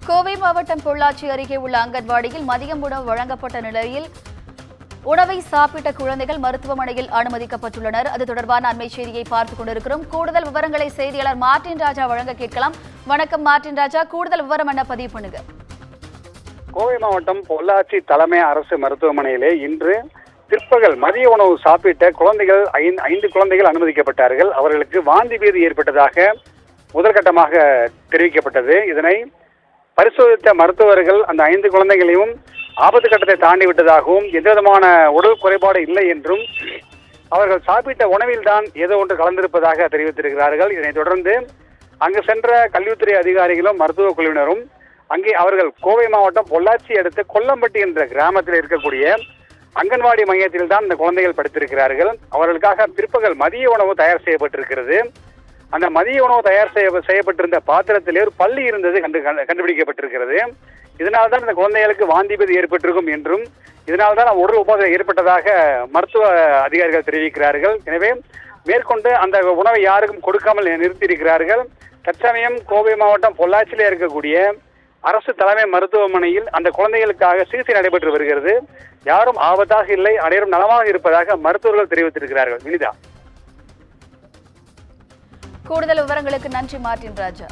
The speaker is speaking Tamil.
கோவை மாவட்டம் பொள்ளாச்சி அருகே உள்ள அங்கன்வாடியில் மதியம் உணவு வழங்கப்பட்ட நிலையில் உணவை சாப்பிட்ட குழந்தைகள் மருத்துவமனையில் அனுமதிக்கப்பட்டுள்ளனர். அது தொடர்பான அண்மை செய்தியை பார்த்துக் கொண்டிருக்கிறோம். கூடுதல் விவரங்களை செய்தியாளர் மார்டின் ராஜா வழங்க கேட்கலாம். வணக்கம் மார்டின் ராஜா, கூடுதல் விவரம் என்ன பதிவு பண்ணுங்க. கோவை மாவட்டம் பொள்ளாச்சி தலைமை அரசு மருத்துவமனையிலே இன்று பிற்பகல் மதிய உணவு சாப்பிட்ட குழந்தைகள் 5 குழந்தைகள் அனுமதிக்கப்பட்டார்கள். அவர்களுக்கு வாந்தி பேதி ஏற்பட்டதாக முதற்கட்டமாக தெரிவிக்கப்பட்டது. இதனை பரிசோதித்த மருத்துவர்கள் அந்த 5 குழந்தைகளையும் ஆபத்து கட்டத்தை தாண்டி விட்டதாகவும் எந்தவிதமான உடல் குறைபாடு இல்லை என்றும் அவர்கள் சாப்பிட்ட உணவில் தான் ஏதோ ஒன்று கலந்திருப்பதாக தெரிவித்திருக்கிறார்கள். இதனைத் தொடர்ந்து அங்கு சென்ற கல்வித்துறை அதிகாரிகளும் மருத்துவ குழுவினரும் அங்கே அவர்கள் கோவை மாவட்டம் பொள்ளாச்சி அடுத்த கொல்லம்பட்டி என்ற கிராமத்தில் இருக்கக்கூடிய அங்கன்வாடி மையத்தில் தான் இந்த குழந்தைகள் படித்திருக்கிறார்கள். அவர்களுக்காக பிற்பகல் மதிய உணவு தயார் செய்யப்பட்டிருக்கிறது. அந்த மதிய உணவு தயார் செய்யப்பட்டிருந்த பாத்திரத்திலே ஒரு பள்ளி இருந்தது கண்டுபிடிக்கப்பட்டிருக்கிறது. இதனால்தான் இந்த குழந்தைகளுக்கு வாந்தி பேதி ஏற்பட்டிருக்கும் என்றும் இதனால்தான் உடல் உபாதை ஏற்பட்டதாக மருத்துவ அதிகாரிகள் தெரிவிக்கிறார்கள். எனவே மேற்கொண்டு அந்த உணவை யாருக்கும் கொடுக்காமல் நிறுத்தியிருக்கிறார்கள். தற்சமயம் கோவை மாவட்டம் பொள்ளாச்சியிலே இருக்கக்கூடிய அரசு தலைமை மருத்துவமனையில் அந்த குழந்தைகளுக்காக சிகிச்சை நடைபெற்று வருகிறது. யாரும் ஆபத்தாக இல்லை, அனைவரும் நலமாக இருப்பதாக மருத்துவர்கள் தெரிவித்திருக்கிறார்கள். வினிதா, கூடுதல் விவரங்களுக்கு நன்றி மார்டின் ராஜா.